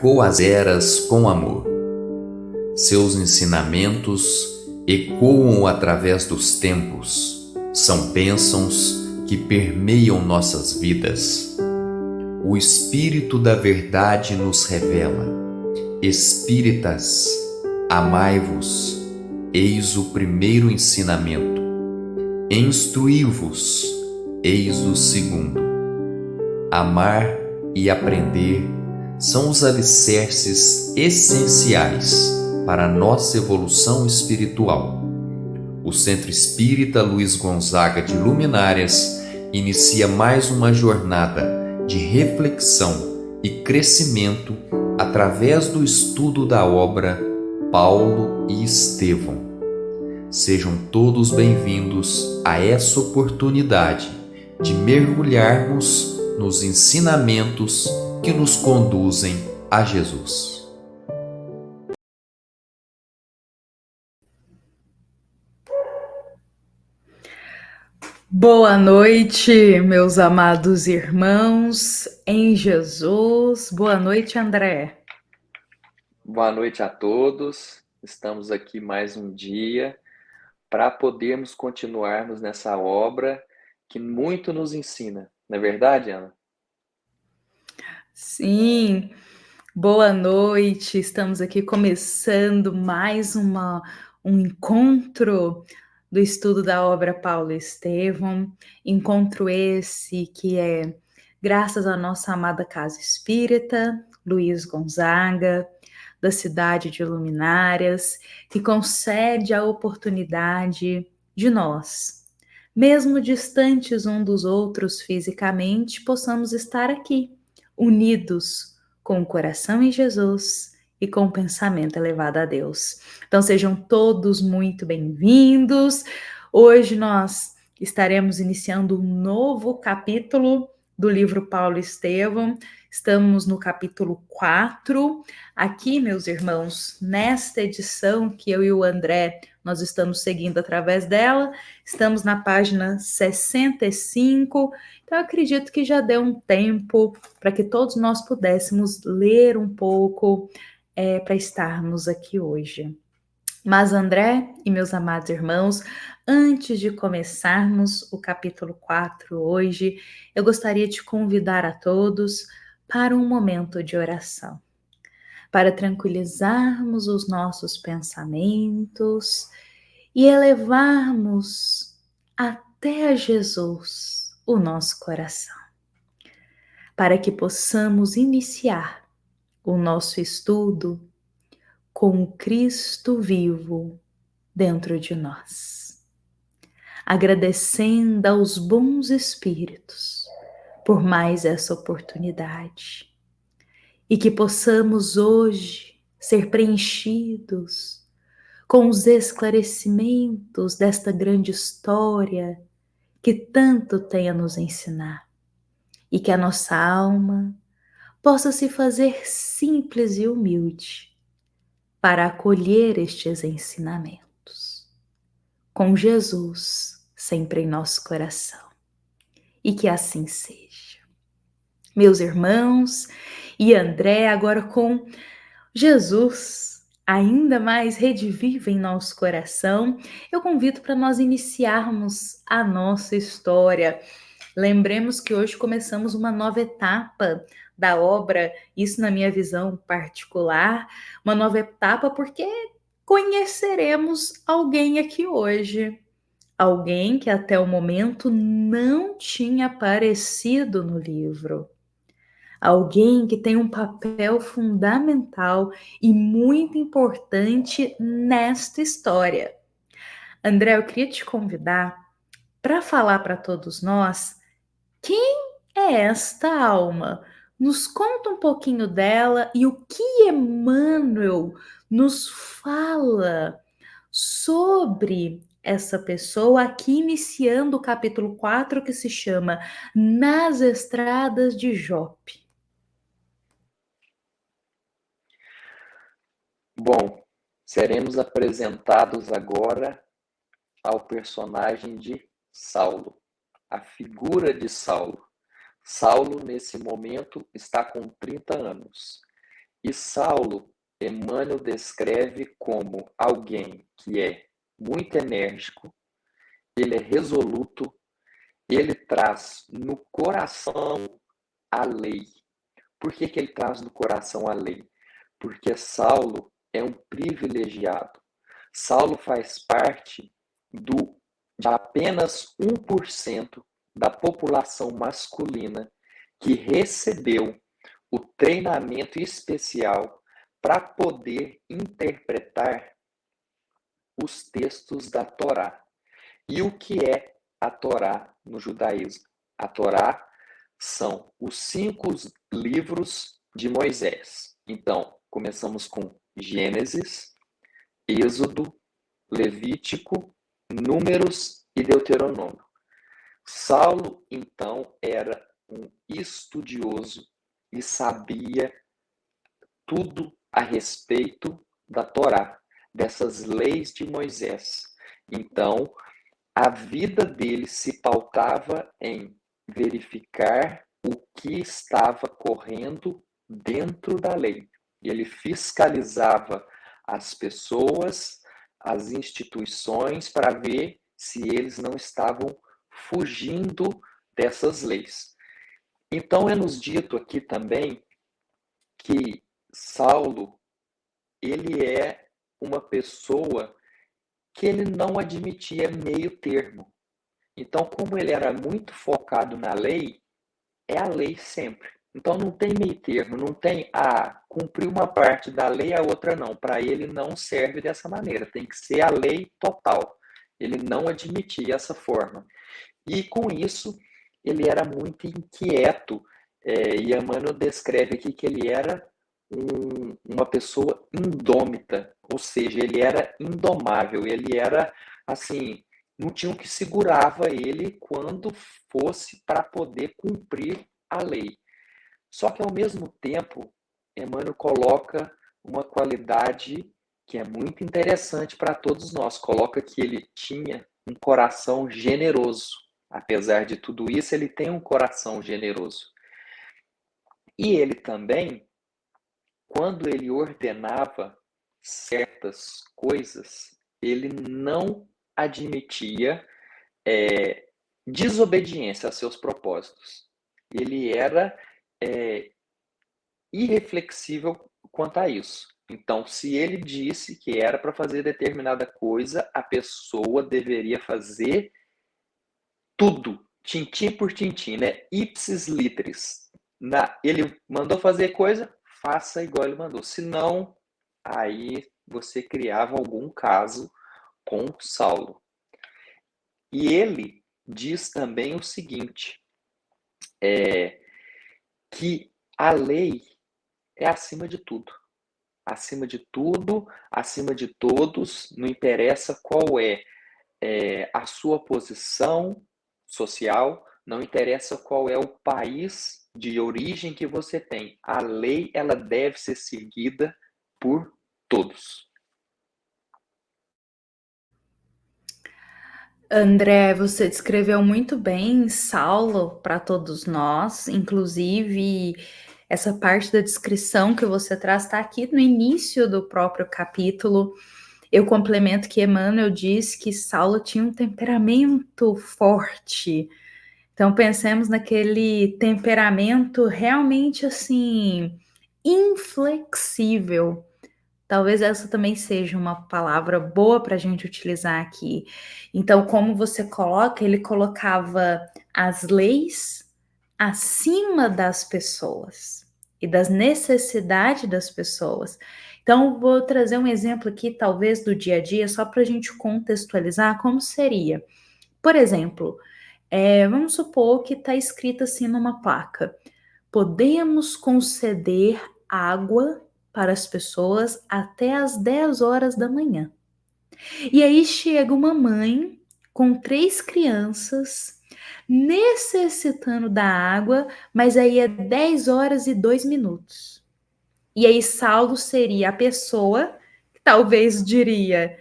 marcou as eras com amor. Seus ensinamentos ecoam através dos tempos, são bênçãos que permeiam nossas vidas. O Espírito da Verdade nos revela: Espíritas, amai-vos, eis o primeiro ensinamento. Instruí-vos, eis o segundo. Amar e aprender são os alicerces essenciais para a nossa evolução espiritual. O Centro Espírita Luiz Gonzaga de Luminárias inicia mais uma jornada de reflexão e crescimento através do estudo da obra Paulo e Estevão. Sejam todos bem-vindos a essa oportunidade de mergulharmos nos ensinamentos que nos conduzem a Jesus. Boa noite, meus amados irmãos em Jesus. Boa noite, André. Boa noite a todos. Estamos aqui mais um dia para podermos continuarmos nessa obra que muito nos ensina. Não é verdade, Ana? Sim, boa noite. Estamos aqui começando mais um encontro do estudo da obra Paulo e Estevão. Encontro esse que é graças à nossa amada Casa Espírita, Luiz Gonzaga, da cidade de Luminárias, que concede a oportunidade de nós, mesmo distantes um dos outros fisicamente, possamos estar aqui, unidos com o coração em Jesus e com o pensamento elevado a Deus. Então sejam todos muito bem-vindos. Hoje nós estaremos iniciando um novo capítulo do livro Paulo e Estevão. Estamos no capítulo 4. Aqui, meus irmãos, nesta edição que eu e o André, nós estamos seguindo através dela, estamos na página 65. Então, eu acredito que já deu um tempo para que todos nós pudéssemos ler um pouco para estarmos aqui hoje. Mas, André e meus amados irmãos, antes de começarmos o capítulo 4 hoje, eu gostaria de convidar a todos para um momento de oração, para tranquilizarmos os nossos pensamentos e elevarmos até a Jesus o nosso coração, para que possamos iniciar o nosso estudo com o Cristo vivo dentro de nós, agradecendo aos bons espíritos por mais essa oportunidade e que possamos hoje ser preenchidos com os esclarecimentos desta grande história que tanto tem a nos ensinar e que a nossa alma possa se fazer simples e humilde para acolher estes ensinamentos, com Jesus sempre em nosso coração. E que assim seja. Meus irmãos e André, agora com Jesus ainda mais redivivo em nosso coração, eu convido para nós iniciarmos a nossa história. Lembremos que hoje começamos uma nova etapa da obra, isso na minha visão particular, uma nova etapa porque conheceremos alguém aqui hoje. Alguém que até o momento não tinha aparecido no livro. Alguém que tem um papel fundamental e muito importante nesta história. André, eu queria te convidar para falar para todos nós quem é esta alma. Nos conta um pouquinho dela e o que Emmanuel nos fala sobre essa pessoa, aqui iniciando o capítulo 4, que se chama Nas Estradas de Jope. Bom, seremos apresentados agora ao personagem de Saulo, a figura de Saulo. Saulo, nesse momento, está com 30 anos. E Saulo, Emmanuel descreve como alguém que é muito enérgico, ele é resoluto, ele traz no coração a lei. Por que ele traz no coração a lei? Porque Saulo é um privilegiado. Saulo faz parte de apenas 1% da população masculina que recebeu o treinamento especial para poder interpretar os textos da Torá. E o que é a Torá no judaísmo? A Torá são os 5 livros de Moisés. Então, começamos com Gênesis, Êxodo, Levítico, Números e Deuteronômio. Saulo, então, era um estudioso e sabia tudo a respeito da Torá, dessas leis de Moisés. Então, a vida dele se pautava em verificar o que estava correndo dentro da lei. Ele fiscalizava as pessoas, as instituições, para ver se eles não estavam fugindo dessas leis. Então, é nos dito aqui também que Saulo, ele é uma pessoa que ele não admitia meio termo. Então, como ele era muito focado na lei, é a lei sempre. Então, não tem meio termo, não tem, cumprir uma parte da lei, a outra não. Para ele, não serve dessa maneira, tem que ser a lei total. Ele não admitia essa forma. E, com isso, ele era muito inquieto. E Emmanuel descreve aqui que ele era uma pessoa indômita, ou seja, ele era indomável, ele era, assim, não tinha o que segurava ele quando fosse para poder cumprir a lei. Só que, ao mesmo tempo, Emmanuel coloca uma qualidade que é muito interessante para todos nós. Coloca que ele tinha um coração generoso. Apesar de tudo isso, ele tem um coração generoso. E ele também, quando ele ordenava certas coisas, ele não admitia desobediência a seus propósitos. Ele era irreflexível quanto a isso. Então, se ele disse que era para fazer determinada coisa, a pessoa deveria fazer tudo, tintim por tintim, né? Ipsis literis. Ele mandou fazer coisa, faça igual ele mandou. Senão, aí você criava algum caso com Saulo. E ele diz também o seguinte, que a lei é acima de tudo. Acima de tudo, acima de todos, não interessa qual é a sua posição social, não interessa qual é o país de origem que você tem. A lei, ela deve ser seguida por todos. André, você descreveu muito bem Saulo para todos nós, inclusive essa parte da descrição que você traz está aqui no início do próprio capítulo. Eu complemento que Emmanuel diz que Saulo tinha um temperamento forte. Então pensemos naquele temperamento realmente assim inflexível. Talvez essa também seja uma palavra boa para a gente utilizar aqui. Então, como você coloca, ele colocava as leis acima das pessoas e das necessidades das pessoas. Então, vou trazer um exemplo aqui, talvez do dia a dia, só para a gente contextualizar como seria. Por exemplo, vamos supor que está escrito assim numa placa: podemos conceder água para as pessoas até às 10 horas da manhã. E aí chega uma mãe com 3 crianças necessitando da água, mas aí é 10 horas e 2 minutos. E aí Saulo seria a pessoa que talvez diria: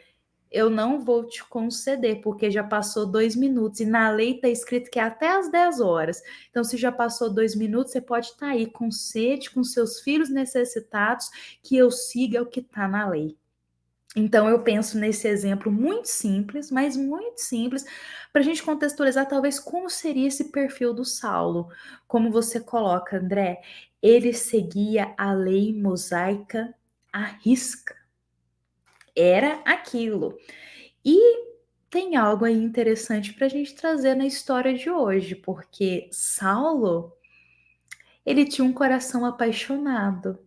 eu não vou te conceder, porque já passou 2 minutos, e na lei está escrito que é até às 10 horas. Então, se já passou 2 minutos, você pode estar aí com sede, com seus filhos necessitados, que eu siga o que está na lei. Então, eu penso nesse exemplo muito simples, mas muito simples, para a gente contextualizar talvez como seria esse perfil do Saulo. Como você coloca, André, ele seguia a lei mosaica à risca. Era aquilo. E tem algo aí interessante para a gente trazer na história de hoje, porque Saulo, ele tinha um coração apaixonado.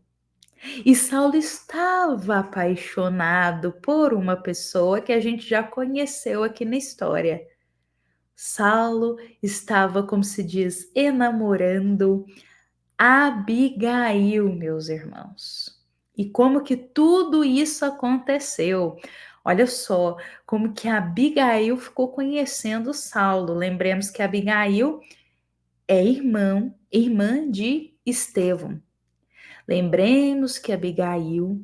E Saulo estava apaixonado por uma pessoa que a gente já conheceu aqui na história. Saulo estava, como se diz, enamorando Abigail, meus irmãos. E como que tudo isso aconteceu? Olha só, como que Abigail ficou conhecendo Saulo. Lembremos que Abigail é irmã de Estevão. Lembremos que Abigail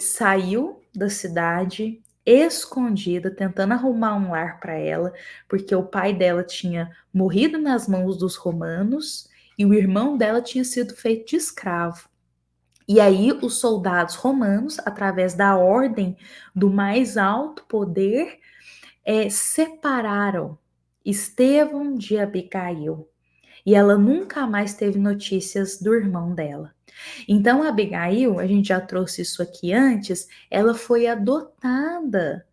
saiu da cidade escondida, tentando arrumar um lar para ela, porque o pai dela tinha morrido nas mãos dos romanos e o irmão dela tinha sido feito de escravo. E aí os soldados romanos, através da ordem do mais alto poder, separaram Estevão de Abigail. E ela nunca mais teve notícias do irmão dela. Então, a Abigail, a gente já trouxe isso aqui antes, ela foi adotada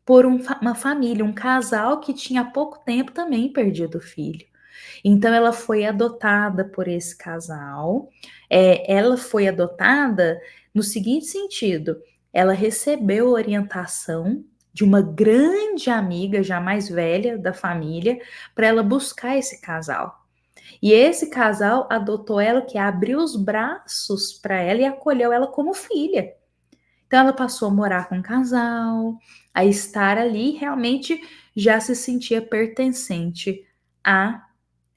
por uma família, um casal que tinha há pouco tempo também perdido o filho. Então, ela foi adotada por esse casal. Ela foi adotada no seguinte sentido: ela recebeu orientação de uma grande amiga, já mais velha da família, para ela buscar esse casal. E esse casal adotou ela, que abriu os braços para ela e acolheu ela como filha. Então ela passou a morar com o casal, a estar ali, realmente já se sentia pertencente a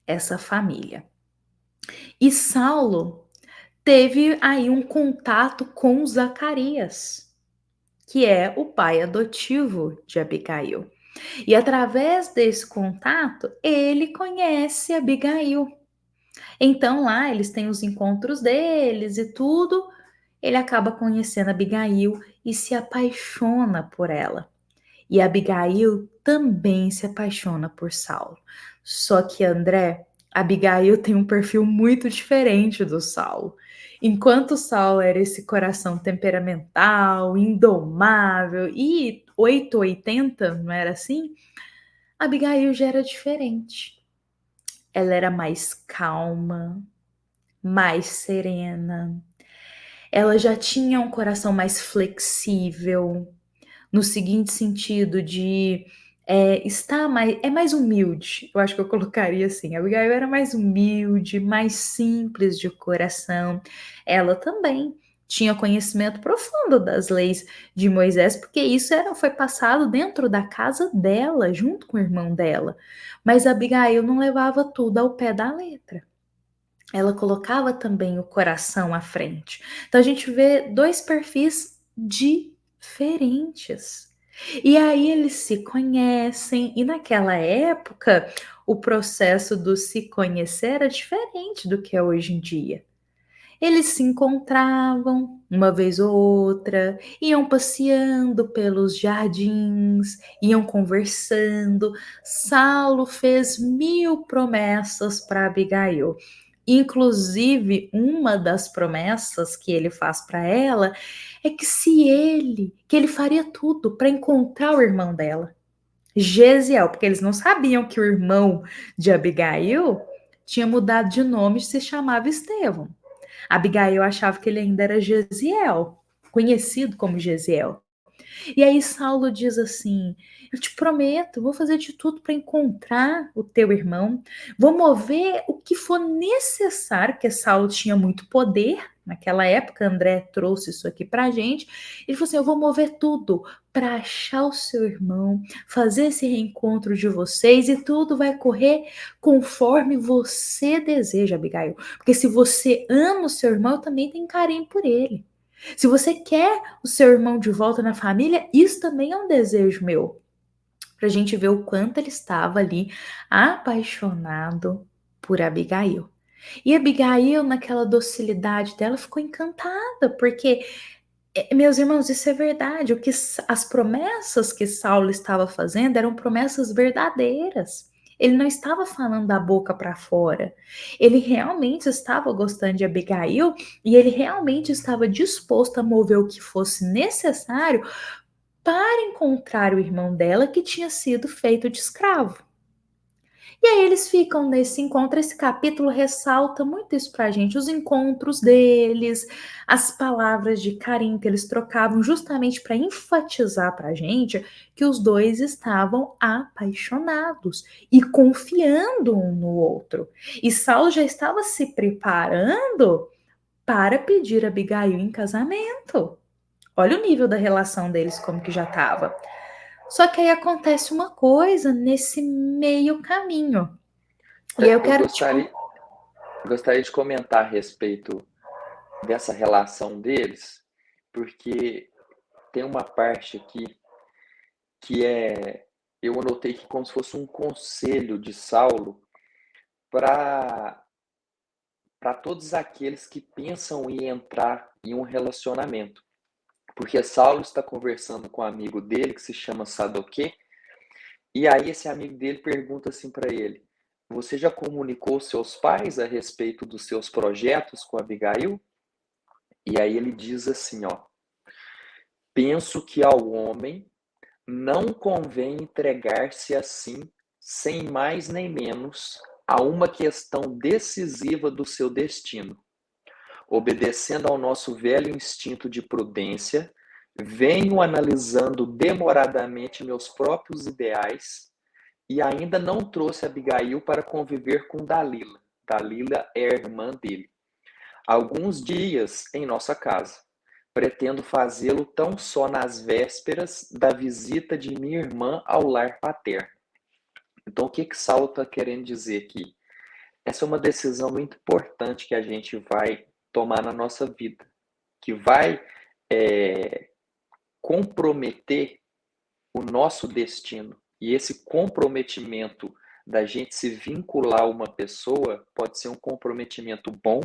essa família. E Saulo teve aí um contato com Zacarias, que é o pai adotivo de Abigail. E através desse contato, ele conhece Abigail. Então lá eles têm os encontros deles e tudo. Ele acaba conhecendo Abigail e se apaixona por ela. E Abigail também se apaixona por Saulo. Só que André, Abigail tem um perfil muito diferente do Saulo. Enquanto Saulo era esse coração temperamental, indomável e 880, não era assim? Abigail já era diferente. Ela era mais calma, mais serena. Ela já tinha um coração mais flexível, no seguinte sentido de estar mais humilde. Eu acho que eu colocaria assim. A Abigail era mais humilde, mais simples de coração. Ela também tinha conhecimento profundo das leis de Moisés, porque isso foi passado dentro da casa dela, junto com o irmão dela. Mas a Abigail não levava tudo ao pé da letra. Ela colocava também o coração à frente. Então a gente vê dois perfis diferentes. E aí eles se conhecem, e naquela época o processo do se conhecer era diferente do que é hoje em dia. Eles se encontravam uma vez ou outra, iam passeando pelos jardins, iam conversando. Saulo fez 1000 promessas para Abigail. Inclusive, uma das promessas que ele faz para ela é que ele faria tudo para encontrar o irmão dela, Gesiel, porque eles não sabiam que o irmão de Abigail tinha mudado de nome e se chamava Estevão. Abigail achava que ele ainda era Gesiel, conhecido como Gesiel. E aí Saulo diz assim: eu te prometo, vou fazer de tudo para encontrar o teu irmão, vou mover o que for necessário, porque Saulo tinha muito poder. Naquela época, André trouxe isso aqui para a gente. Ele falou assim: eu vou mover tudo para achar o seu irmão, fazer esse reencontro de vocês, e tudo vai correr conforme você deseja, Abigail. Porque se você ama o seu irmão, eu também tenho carinho por ele. Se você quer o seu irmão de volta na família, isso também é um desejo meu. Para a gente ver o quanto ele estava ali apaixonado por Abigail. E Abigail, naquela docilidade dela, ficou encantada, porque, meus irmãos, isso é verdade. As promessas que Saulo estava fazendo eram promessas verdadeiras. Ele não estava falando da boca para fora. Ele realmente estava gostando de Abigail e ele realmente estava disposto a mover o que fosse necessário para encontrar o irmão dela que tinha sido feito de escravo. E aí eles ficam nesse encontro, esse capítulo ressalta muito isso pra gente, os encontros deles, as palavras de carinho que eles trocavam justamente para enfatizar pra gente que os dois estavam apaixonados e confiando um no outro. E Saulo já estava se preparando para pedir Abigail em casamento. Olha o nível da relação deles como que já estava. Só que aí acontece uma coisa nesse meio caminho. E aí eu Eu quero te gostaria de comentar a respeito dessa relação deles, porque tem uma parte aqui que eu anotei que como se fosse um conselho de Saulo para todos aqueles que pensam em entrar em um relacionamento. Porque Saulo está conversando com um amigo dele que se chama Sadoque, e aí esse amigo dele pergunta assim para ele: Você já comunicou aos seus pais a respeito dos seus projetos com Abigail? E aí ele diz assim, ó: Penso que ao homem não convém entregar-se assim, sem mais nem menos, a uma questão decisiva do seu destino. Obedecendo ao nosso velho instinto de prudência, venho analisando demoradamente meus próprios ideais e ainda não trouxe Abigail para conviver com Dalila. Dalila é a irmã dele. Alguns dias em nossa casa. Pretendo fazê-lo tão só nas vésperas da visita de minha irmã ao lar paterno. Então, o que Saulo está querendo dizer aqui? Essa é uma decisão muito importante que a gente vai tomar na nossa vida, que vai comprometer o nosso destino. E esse comprometimento da gente se vincular a uma pessoa pode ser um comprometimento bom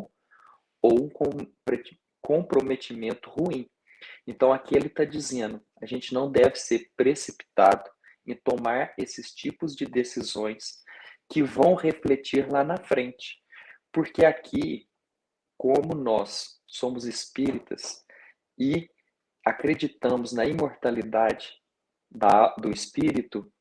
ou um comprometimento ruim. Então aqui ele está dizendo, a gente não deve ser precipitado em tomar esses tipos de decisões que vão refletir lá na frente. Porque aqui, como nós somos espíritas e acreditamos na imortalidade do espírito,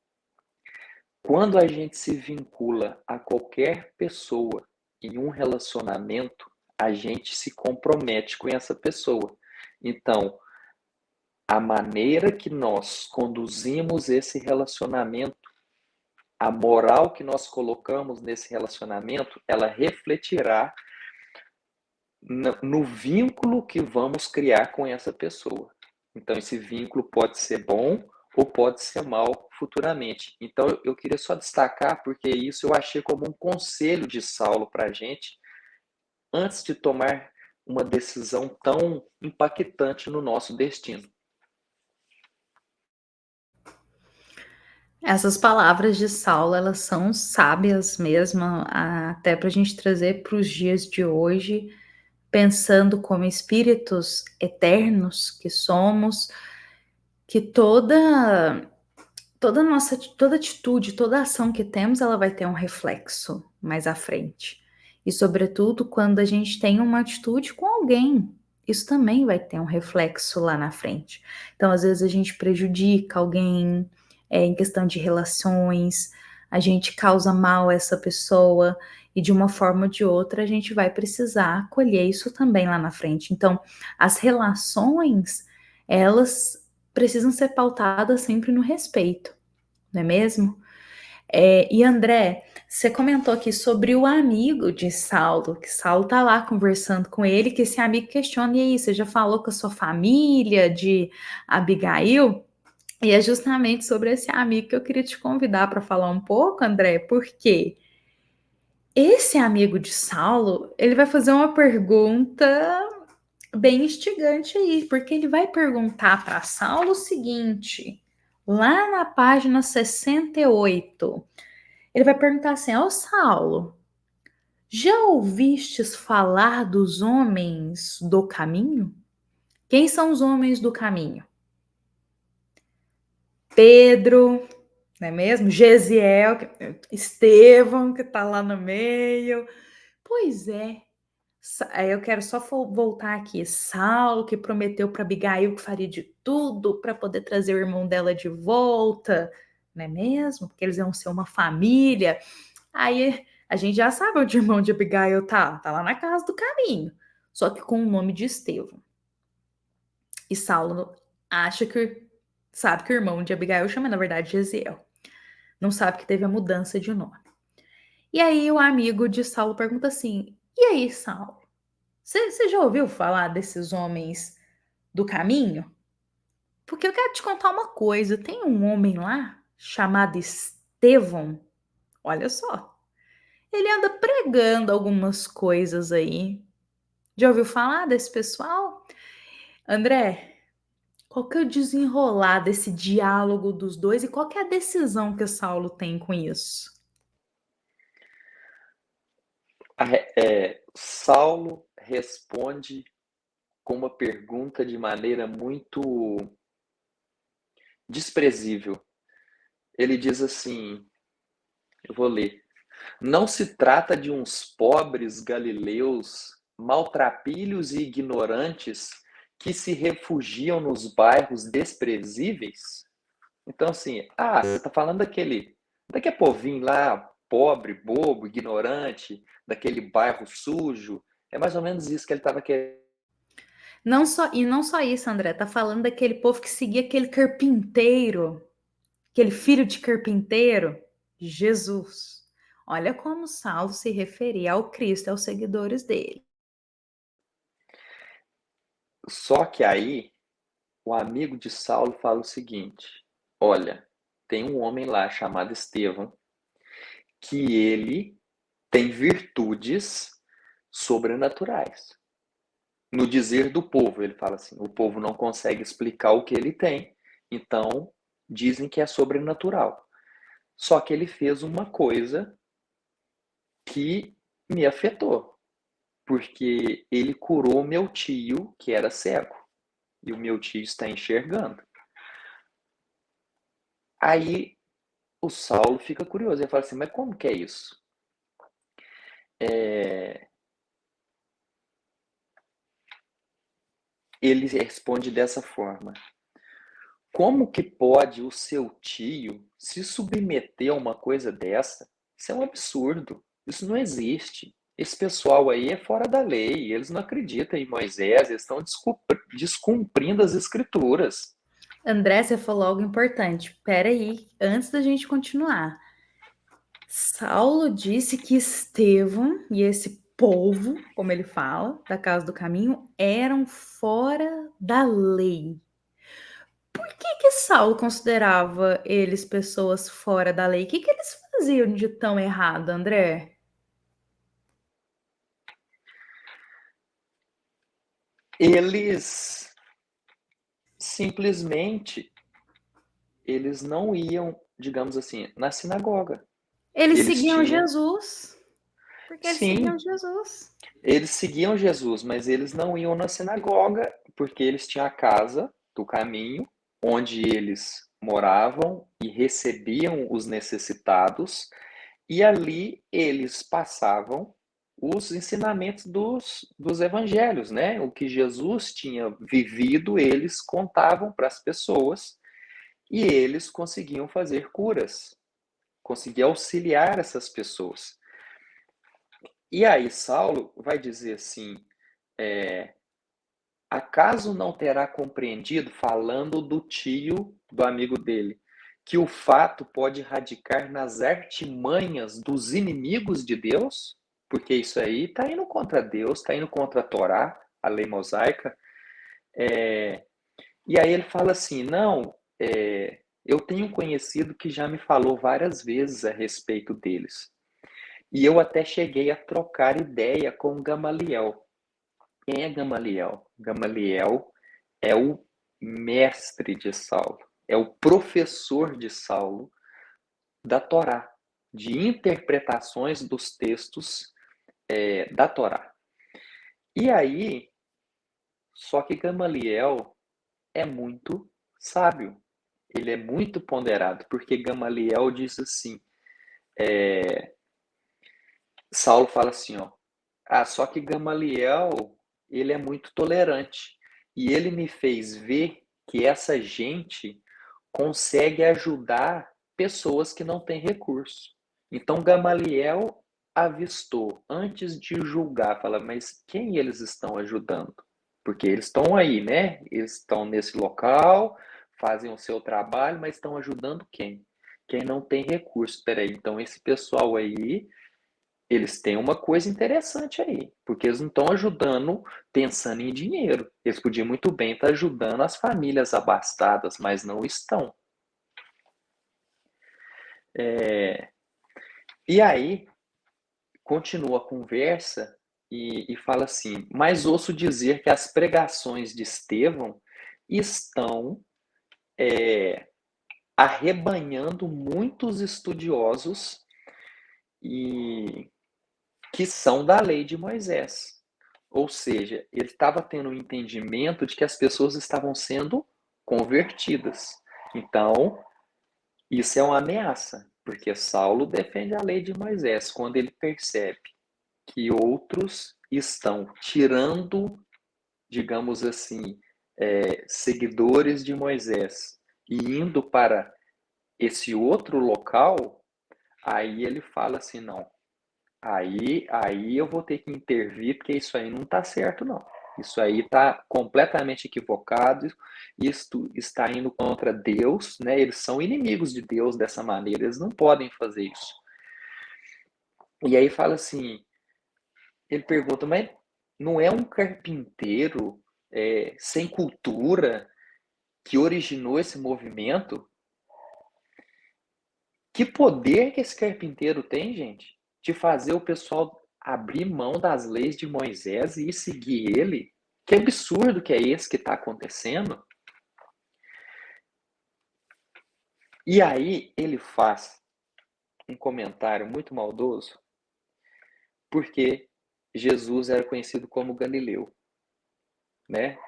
quando a gente se vincula a qualquer pessoa em um relacionamento, a gente se compromete com essa pessoa. Então, a maneira que nós conduzimos esse relacionamento, a moral que nós colocamos nesse relacionamento, ela refletirá no vínculo que vamos criar com essa pessoa. Então, esse vínculo pode ser bom ou pode ser mal futuramente. Então, eu queria só destacar, porque isso eu achei como um conselho de Saulo para a gente, antes de tomar uma decisão tão impactante no nosso destino. Essas palavras de Saulo, elas são sábias mesmo, até para a gente trazer para os dias de hoje, pensando como espíritos eternos que somos, que toda atitude, toda ação que temos, ela vai ter um reflexo mais à frente. E sobretudo quando a gente tem uma atitude com alguém, isso também vai ter um reflexo lá na frente. Então, às vezes a gente prejudica alguém, em questão de relações, a gente causa mal a essa pessoa e de uma forma ou de outra a gente vai precisar colher isso também lá na frente. Então, as relações, elas precisam ser pautadas sempre no respeito, não é mesmo? E André, você comentou aqui sobre o amigo de Saulo, que Saulo tá lá conversando com ele, que esse amigo questiona, e aí, você já falou com a sua família de Abigail? E é justamente sobre esse amigo que eu queria te convidar para falar um pouco, André, porque esse amigo de Saulo, ele vai fazer uma pergunta bem instigante aí, porque ele vai perguntar para Saulo o seguinte, lá na página 68, ele vai perguntar assim: ó Saulo, já ouvistes falar dos homens do caminho? Quem são os homens do caminho? Pedro, não é mesmo? Gesiel, Estevão, que está lá no meio. Pois é. Aí eu quero só voltar aqui. Saulo, que prometeu para Abigail que faria de tudo para poder trazer o irmão dela de volta, não é mesmo? Porque eles iam ser uma família. Aí a gente já sabe onde o irmão de Abigail tá lá na casa do caminho, só que com o nome de Estevão. E Saulo acha que sabe que o irmão de Abigail chama, na verdade, Jezeel. Não sabe que teve a mudança de nome. E aí o amigo de Saulo pergunta assim: e aí, Saulo? Você já ouviu falar desses homens do caminho? Porque eu quero te contar uma coisa. Tem um homem lá chamado Estevão. Olha só. Ele anda pregando algumas coisas aí. Já ouviu falar desse pessoal? André, qual que é o desenrolar desse diálogo dos dois e qual que é a decisão que o Saulo tem com isso? Saulo responde com uma pergunta de maneira muito desprezível. Ele diz assim, eu vou ler: não se trata de uns pobres galileus maltrapilhos e ignorantes que se refugiam nos bairros desprezíveis? Então, assim, você está falando daquele povinho lá, pobre, bobo, ignorante, daquele bairro sujo. É mais ou menos isso que ele estava querendo. Não só isso, André, tá falando daquele povo que seguia aquele carpinteiro, aquele filho de carpinteiro, Jesus. Olha como Saulo se referia ao Cristo, aos seguidores dele. Só que aí, o amigo de Saulo fala o seguinte: olha, tem um homem lá chamado Estevão, que ele tem virtudes sobrenaturais. No dizer do povo, ele fala assim: o povo não consegue explicar o que ele tem, então dizem que é sobrenatural. Só que ele fez uma coisa que me afetou, porque ele curou meu tio, que era cego, e o meu tio está enxergando. Aí o Saulo fica curioso, ele fala assim: mas como que é isso? Ele responde dessa forma: como que pode o seu tio se submeter a uma coisa dessa? Isso é um absurdo. Isso não existe. Esse pessoal aí é fora da lei. Eles não acreditam em Moisés. Eles estão descumprindo as escrituras. André, você falou algo importante. Peraí, antes da gente continuar. Saulo disse que Estevão e esse povo, como ele fala, da casa do caminho, eram fora da lei. Por que Saulo considerava eles pessoas fora da lei? O que eles faziam de tão errado, André? Eles simplesmente eles não iam, digamos assim, na sinagoga. Eles Eles seguiam tinham, Jesus. Porque eles seguiam sim, Jesus. eles seguiam Jesus, mas eles não iam na sinagoga porque eles tinham a casa do caminho onde eles moravam e recebiam os necessitados, e ali eles passavam os ensinamentos dos evangelhos, né? O que Jesus tinha vivido, eles contavam para as pessoas e eles conseguiam fazer curas, conseguiam auxiliar essas pessoas. E aí Saulo vai dizer assim, acaso não terá compreendido, falando do tio do amigo dele, que o fato pode radicar nas artimanhas dos inimigos de Deus? Porque isso aí está indo contra Deus, está indo contra a Torá, a lei mosaica. E aí ele fala assim, não, eu tenho conhecido que já me falou várias vezes a respeito deles. E eu até cheguei a trocar ideia com Gamaliel. Quem é Gamaliel? Gamaliel é o mestre de Saulo, é o professor de Saulo da Torá, de interpretações dos textos da Torá. E aí, só que Gamaliel é muito sábio, ele é muito ponderado, porque Gamaliel diz assim, Saulo fala assim, só que Gamaliel, ele é muito tolerante, e ele me fez ver que essa gente consegue ajudar pessoas que não têm recurso. Então Gamaliel avistou, antes de julgar, fala, mas quem eles estão ajudando? Porque eles estão aí, né? Eles estão nesse local, fazem o seu trabalho, mas estão ajudando quem? Quem não tem recurso. Peraí, então esse pessoal aí, eles têm uma coisa interessante aí, porque eles não estão ajudando pensando em dinheiro. Eles podiam muito bem estar ajudando as famílias abastadas, mas não estão. E aí, continua a conversa e fala assim, mas ouço dizer que as pregações de Estevão estão arrebanhando muitos estudiosos e que são da lei de Moisés. Ou seja, ele estava tendo um entendimento de que as pessoas estavam sendo convertidas. Então, isso é uma ameaça, porque Saulo defende a lei de Moisés. Quando ele percebe que outros estão tirando, digamos assim, seguidores de Moisés e indo para esse outro local, aí ele fala assim, não, aí eu vou ter que intervir, porque isso aí não está certo, não. Isso aí está completamente equivocado, isso está indo contra Deus, né? Eles são inimigos de Deus dessa maneira, eles não podem fazer isso. E aí fala assim, ele pergunta, mas não é um carpinteiro sem cultura que originou esse movimento? Que poder que esse carpinteiro tem, gente? De fazer o pessoal abrir mão das leis de Moisés e seguir ele? Que absurdo que é esse que está acontecendo? E aí ele faz um comentário muito maldoso, porque Jesus era conhecido como Galileu, né?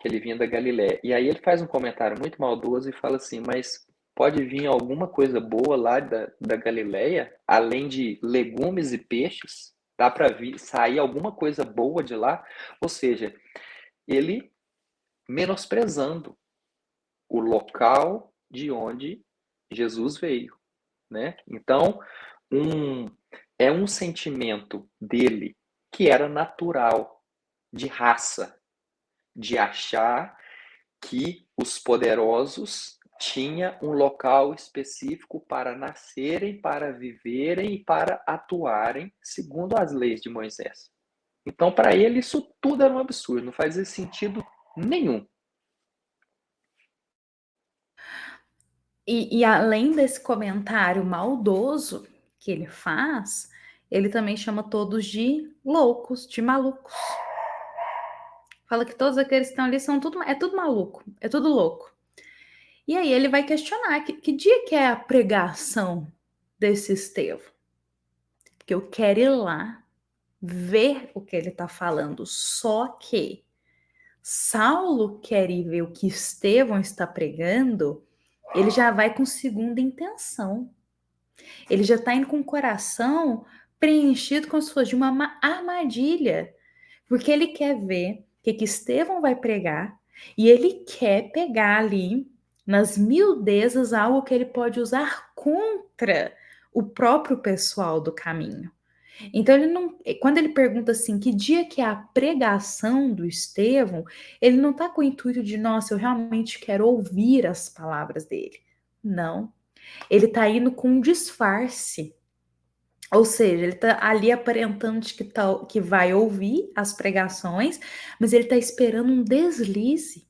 Que ele vinha da Galiléia. E aí ele faz um comentário muito maldoso e fala assim, mas pode vir alguma coisa boa lá da Galiléia, além de legumes e peixes? Dá para sair alguma coisa boa de lá? Ou seja, ele menosprezando o local de onde Jesus veio, né? Então, é um sentimento dele que era natural, de raça, de achar que os poderosos tinham um local específico para nascerem, para viverem e para atuarem segundo as leis de Moisés. Então, para ele, isso tudo era um absurdo, não fazia sentido nenhum. E além desse comentário maldoso que ele faz, ele também chama todos de loucos, de malucos. Fala que todos aqueles que estão ali são tudo maluco, é tudo louco. E aí ele vai questionar que dia que é a pregação desse Estevão? Porque eu quero ir lá ver o que ele está falando. Só que Saulo quer ir ver o que Estevão está pregando, ele já vai com segunda intenção. Ele já está indo com o coração preenchido como se fosse de uma armadilha. Porque ele quer ver o que Estevão vai pregar e ele quer pegar ali nas miudezas algo que ele pode usar contra o próprio pessoal do caminho. Então ele não, quando ele pergunta assim, que dia que é a pregação do Estevão, ele não está com o intuito de, nossa, eu realmente quero ouvir as palavras dele. Não. Ele está indo com um disfarce. Ou seja, ele está ali aparentando que vai ouvir as pregações, mas ele está esperando um deslize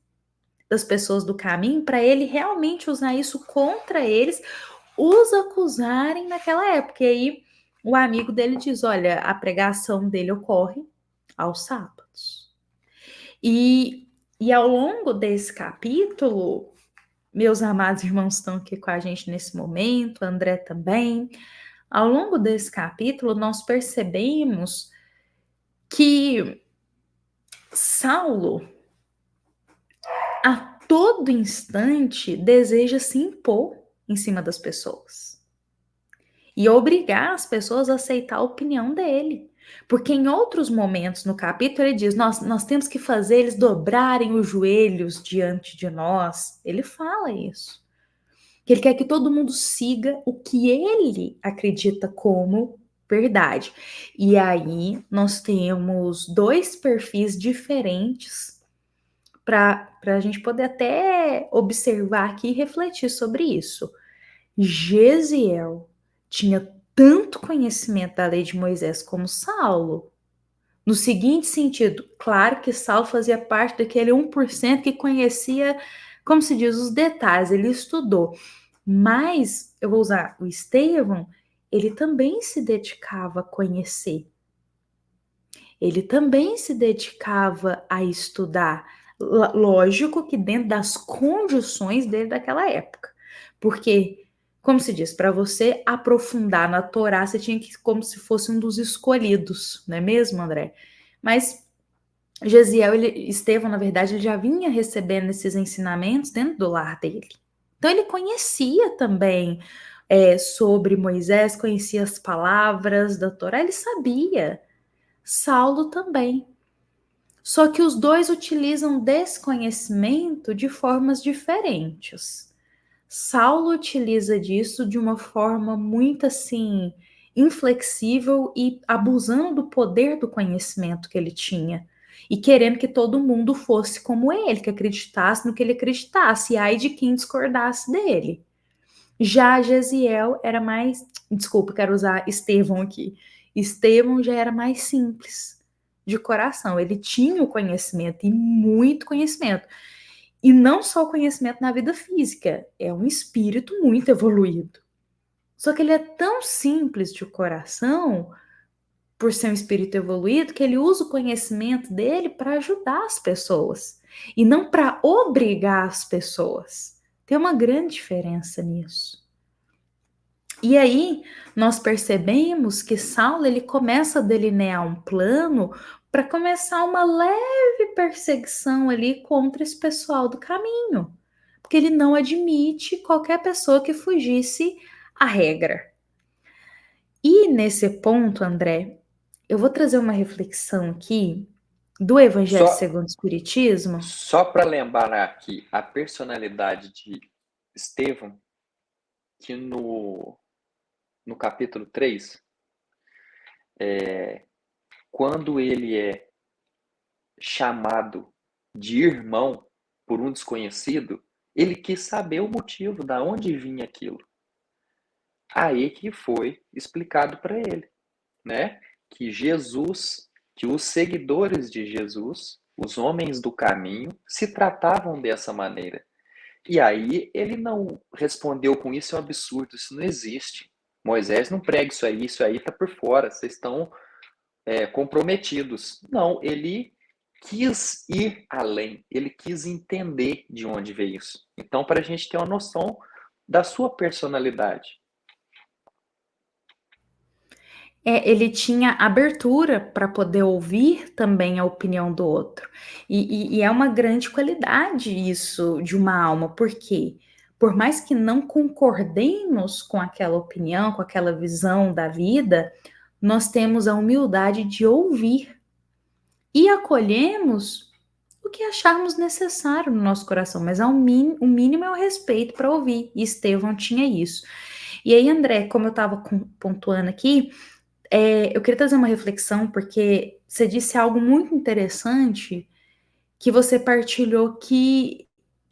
das pessoas do caminho para ele realmente usar isso contra eles, os acusarem naquela época. E aí o amigo dele diz: olha, a pregação dele ocorre aos sábados. E ao longo desse capítulo, meus amados irmãos estão aqui com a gente nesse momento, André também. Ao longo desse capítulo, nós percebemos que Saulo, a todo instante, deseja se impor em cima das pessoas e obrigar as pessoas a aceitar a opinião dele. Porque em outros momentos no capítulo ele diz, nós temos que fazer eles dobrarem os joelhos diante de nós. Ele fala isso. Que ele quer que todo mundo siga o que ele acredita como verdade. E aí nós temos dois perfis diferentes para a gente poder até observar aqui e refletir sobre isso. Gesiel tinha tanto conhecimento da lei de Moisés como Saulo. No seguinte sentido, claro que Saulo fazia parte daquele 1% que conhecia, como se diz, os detalhes, ele estudou. Mas, eu vou usar o Estevão, ele também se dedicava a conhecer. Ele também se dedicava a estudar. Lógico que dentro das condições dele daquela época. Porque, como se diz, para você aprofundar na Torá, você tinha que ir como se fosse um dos escolhidos, não é mesmo, André? Mas Gesiel, Estevão, na verdade, ele já vinha recebendo esses ensinamentos dentro do lar dele. Então ele conhecia também sobre Moisés, conhecia as palavras da Torá, ele sabia. Saulo também. Só que os dois utilizam desse conhecimento de formas diferentes. Saulo utiliza disso de uma forma muito assim inflexível e abusando do poder do conhecimento que ele tinha e querendo que todo mundo fosse como ele, que acreditasse no que ele acreditasse, e aí de quem discordasse dele. Já Gesiel era mais, desculpa, quero usar Estevão aqui. Estevão já era mais simples de coração, ele tinha o conhecimento e muito conhecimento. E não só o conhecimento na vida física, é um espírito muito evoluído. Só que ele é tão simples de coração, por ser um espírito evoluído, que ele usa o conhecimento dele para ajudar as pessoas e não para obrigar as pessoas. Tem uma grande diferença nisso. E aí nós percebemos que Saulo ele começa a delinear um plano para começar uma leve perseguição ali contra esse pessoal do caminho, porque ele não admite qualquer pessoa que fugisse à regra. E nesse ponto, André, eu vou trazer uma reflexão aqui do Evangelho segundo o Espiritismo. Só para lembrar aqui a personalidade de Estevão, que no capítulo 3, quando ele é chamado de irmão por um desconhecido, ele quis saber o motivo, da onde vinha aquilo. Aí que foi explicado para ele, né? Que Jesus, que os seguidores de Jesus, os homens do caminho, se tratavam dessa maneira. E aí ele não respondeu com isso é um absurdo, isso não existe. Moisés não prega isso aí tá por fora, vocês estão comprometidos. Não, ele quis ir além, ele quis entender de onde veio isso. Então, para a gente ter uma noção da sua personalidade. Ele tinha abertura para poder ouvir também a opinião do outro. E é uma grande qualidade isso de uma alma, porque por mais que não concordemos com aquela opinião, com aquela visão da vida, nós temos a humildade de ouvir e acolhemos o que acharmos necessário no nosso coração, mas o mínimo é o respeito para ouvir, e Estevão tinha isso. E aí, André, como eu estava pontuando aqui, eu queria trazer uma reflexão, porque você disse algo muito interessante, que você partilhou que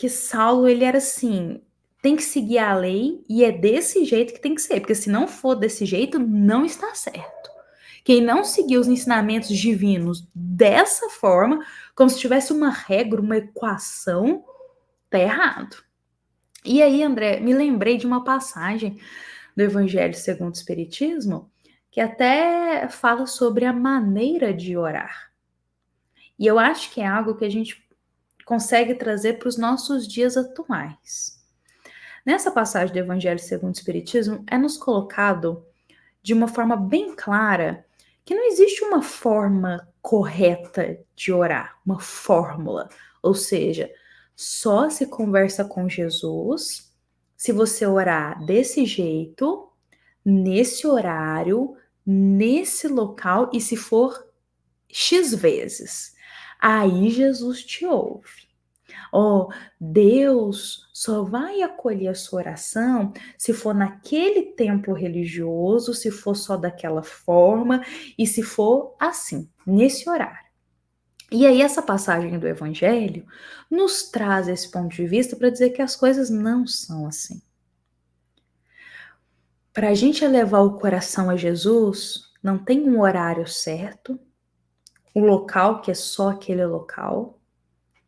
Saulo, ele era assim, tem que seguir a lei, e é desse jeito que tem que ser, porque se não for desse jeito, não está certo. Quem não seguir os ensinamentos divinos dessa forma, como se tivesse uma regra, uma equação, tá errado. E aí, André, me lembrei de uma passagem do Evangelho segundo o Espiritismo, que até fala sobre a maneira de orar. E eu acho que é algo que a gente consegue trazer para os nossos dias atuais. Nessa passagem do Evangelho segundo o Espiritismo, é nos colocado de uma forma bem clara que não existe uma forma correta de orar, uma fórmula. Ou seja, só se conversa com Jesus se você orar desse jeito, nesse horário, nesse local e se for X vezes. Aí Jesus te ouve. Oh, Deus só vai acolher a sua oração se for naquele templo religioso, se for só daquela forma e se for assim, nesse horário. E aí essa passagem do Evangelho nos traz esse ponto de vista para dizer que as coisas não são assim. Para a gente elevar o coração a Jesus, não tem um horário certo, um local que é só aquele local,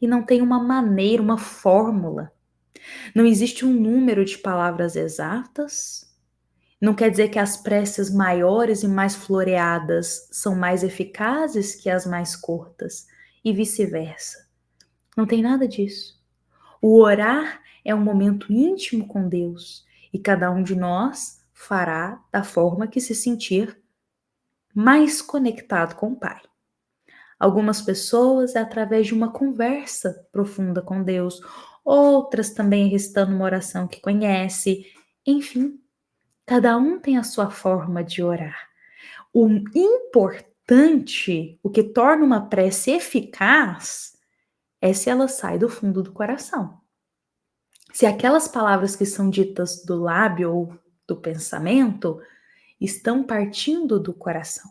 e não tem uma maneira, uma fórmula. Não existe um número de palavras exatas. Não quer dizer que as preces maiores e mais floreadas são mais eficazes que as mais curtas, e vice-versa. Não tem nada disso. O orar é um momento íntimo com Deus, e cada um de nós fará da forma que se sentir mais conectado com o Pai. Algumas pessoas é através de uma conversa profunda com Deus, outras também recitando uma oração que conhece. Enfim, cada um tem a sua forma de orar. O importante, o que torna uma prece eficaz, é se ela sai do fundo do coração. Se aquelas palavras que são ditas do lábio ou do pensamento estão partindo do coração.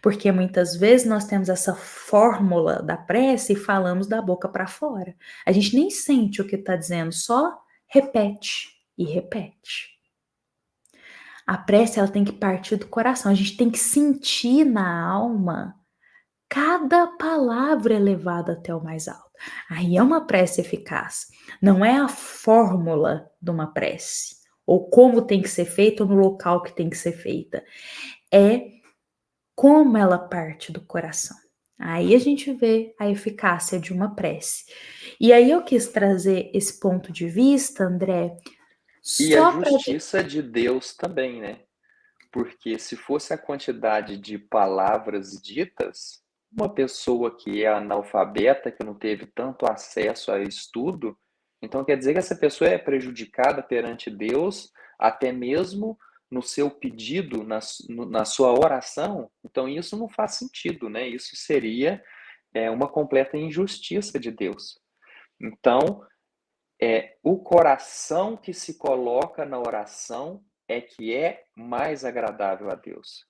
Porque muitas vezes nós temos essa fórmula da prece e falamos da boca para fora. A gente nem sente o que está dizendo, só repete e repete. A prece ela tem que partir do coração, a gente tem que sentir na alma cada palavra elevada até o mais alto. Aí é uma prece eficaz. Não é a fórmula de uma prece, ou como tem que ser feita, ou no local que tem que ser feita. É como ela parte do coração. Aí a gente vê a eficácia de uma prece. E aí eu quis trazer esse ponto de vista, André, E a só para... justiça de Deus também, né? Porque se fosse a quantidade de palavras ditas, uma pessoa que é analfabeta, que não teve tanto acesso a estudo, então quer dizer que essa pessoa é prejudicada perante Deus, até mesmo no seu pedido, na sua oração. Então isso não faz sentido, né? Isso seria uma completa injustiça de Deus. Então, o coração que se coloca na oração é que é mais agradável a Deus.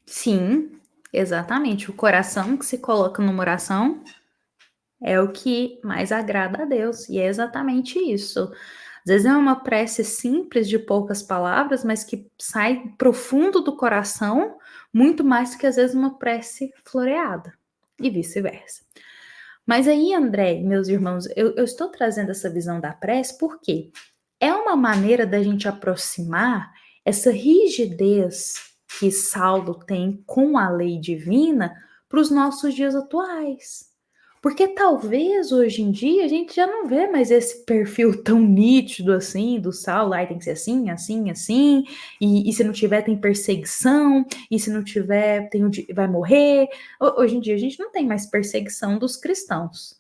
Sim, exatamente. O coração que se coloca numa oração é o que mais agrada a Deus. E é exatamente isso. Às vezes é uma prece simples de poucas palavras, mas que sai profundo do coração, muito mais do que às vezes uma prece floreada. E vice-versa. Mas aí, André, meus irmãos, eu estou trazendo essa visão da prece porque é uma maneira da gente aproximar essa rigidez que Saulo tem com a lei divina para os nossos dias atuais. Porque talvez hoje em dia a gente já não vê mais esse perfil tão nítido assim do Saulo, ai, tem que ser assim, assim, assim, e se não tiver tem perseguição, e se não tiver vai morrer. Hoje em dia a gente não tem mais perseguição dos cristãos.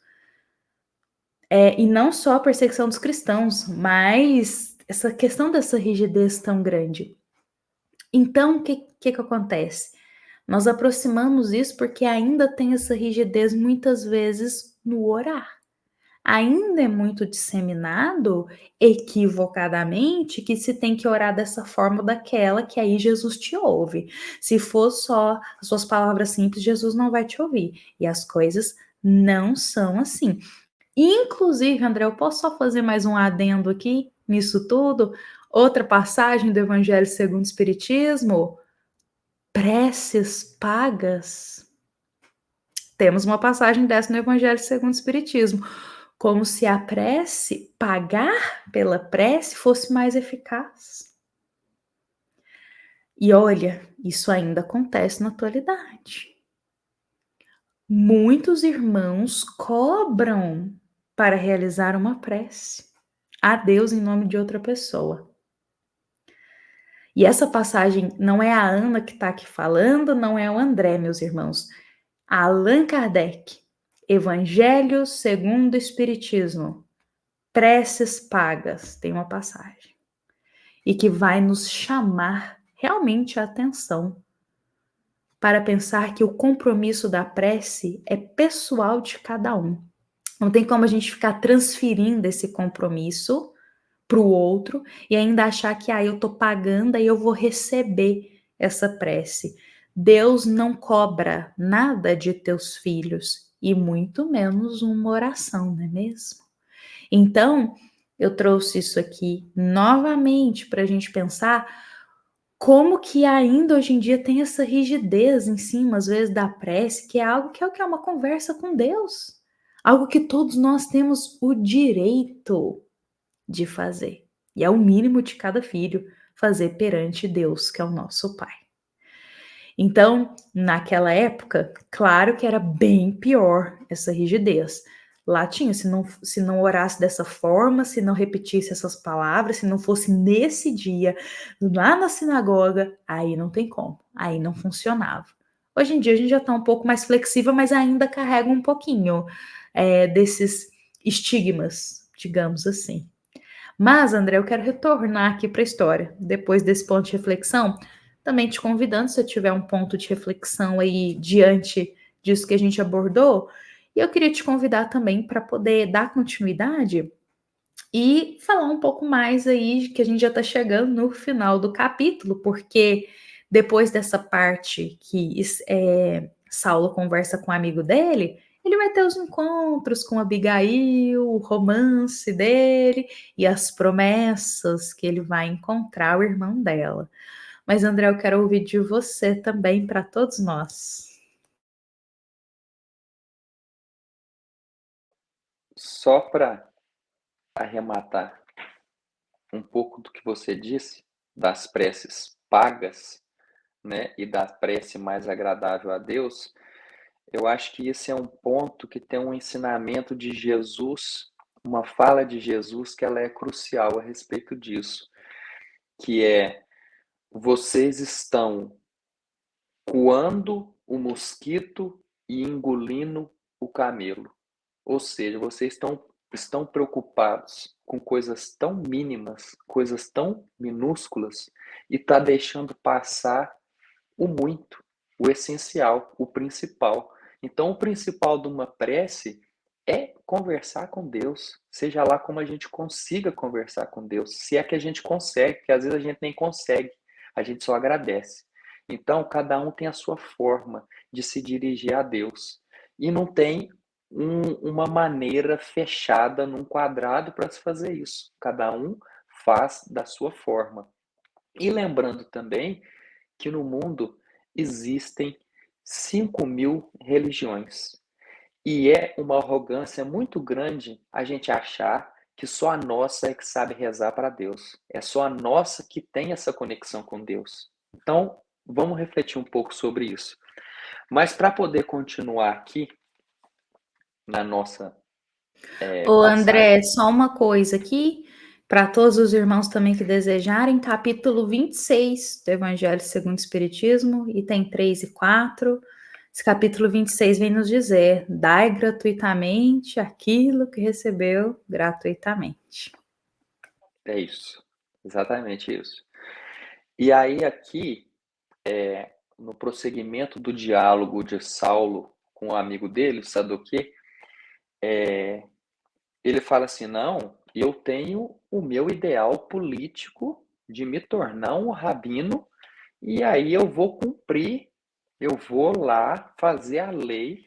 E não só a perseguição dos cristãos, mas essa questão dessa rigidez tão grande. Então, o que acontece? Nós aproximamos isso porque ainda tem essa rigidez muitas vezes no orar. Ainda é muito disseminado, equivocadamente, que se tem que orar dessa forma ou daquela, que aí Jesus te ouve. Se for só as suas palavras simples, Jesus não vai te ouvir. E as coisas não são assim. Inclusive, André, eu posso só fazer mais um adendo aqui nisso tudo? Outra passagem do Evangelho segundo o Espiritismo, preces pagas. Temos uma passagem dessa no Evangelho segundo o Espiritismo, como se a prece, pagar pela prece, fosse mais eficaz. E olha, isso ainda acontece na atualidade. muitos irmãos cobram para realizar uma prece a Deus em nome de outra pessoa. E essa passagem não é a Ana que está aqui falando, não é o André, meus irmãos. Allan Kardec, Evangelho segundo o Espiritismo, Preces Pagas, tem uma passagem. E que vai nos chamar realmente a atenção para pensar que o compromisso da prece é pessoal de cada um. Não tem como a gente ficar transferindo esse compromisso para o outro e ainda achar que eu estou pagando e eu vou receber essa prece. Deus não cobra nada de teus filhos e muito menos uma oração, não é mesmo? Então, eu trouxe isso aqui novamente para a gente pensar como que ainda hoje em dia tem essa rigidez em cima, às vezes, da prece, que é algo que é uma conversa com Deus. Algo que todos nós temos o direito de fazer. E é o mínimo de cada filho fazer perante Deus, que é o nosso Pai. Então, naquela época, claro que era bem pior essa rigidez. Lá tinha, se não orasse dessa forma, se não repetisse essas palavras, se não fosse nesse dia, lá na sinagoga, aí não tem como, aí não funcionava. Hoje em dia a gente já está um pouco mais flexível, mas ainda carrega um pouquinho desses estigmas, digamos assim. Mas, André, eu quero retornar aqui para a história, depois desse ponto de reflexão, também te convidando, se eu tiver um ponto de reflexão aí diante disso que a gente abordou, e eu queria te convidar também para poder dar continuidade e falar um pouco mais aí, que a gente já está chegando no final do capítulo, porque depois dessa parte que Saulo conversa com um amigo dele, ele vai ter os encontros com Abigail, o romance dele e as promessas que ele vai encontrar o irmão dela. Mas, André, eu quero ouvir de você também para todos nós. Só para arrematar um pouco do que você disse, das preces pagas, né, e da prece mais agradável a Deus, eu acho que esse é um ponto que tem um ensinamento de Jesus, uma fala de Jesus que ela é crucial a respeito disso, que é: vocês estão coando o mosquito e engolindo o camelo. Ou seja, vocês estão preocupados com coisas tão mínimas, coisas tão minúsculas, e está deixando passar o muito, o essencial, o principal. Então, o principal de uma prece é conversar com Deus, seja lá como a gente consiga conversar com Deus, se é que a gente consegue, porque às vezes a gente nem consegue, a gente só agradece. Então, cada um tem a sua forma de se dirigir a Deus. E não tem uma maneira fechada num quadrado para se fazer isso. Cada um faz da sua forma. E lembrando também que no mundo existem 5.000 religiões. E é uma arrogância muito grande a gente achar que só a nossa é que sabe rezar para Deus. É só a nossa que tem essa conexão com Deus. Então, vamos refletir um pouco sobre isso. Mas para poder continuar aqui na nossa Ô, André, passagem. só uma coisa aqui, para todos os irmãos também que desejarem, capítulo 26 do Evangelho segundo o Espiritismo, item 3 e 4. Esse capítulo 26 vem nos dizer: dai gratuitamente aquilo que recebeu gratuitamente. É isso, exatamente isso. E aí aqui, no prosseguimento do diálogo de Saulo com o amigo dele, o Sadoquê, ele fala assim: não, eu tenho o meu ideal político de me tornar um rabino, e aí eu vou cumprir, eu vou lá fazer a lei,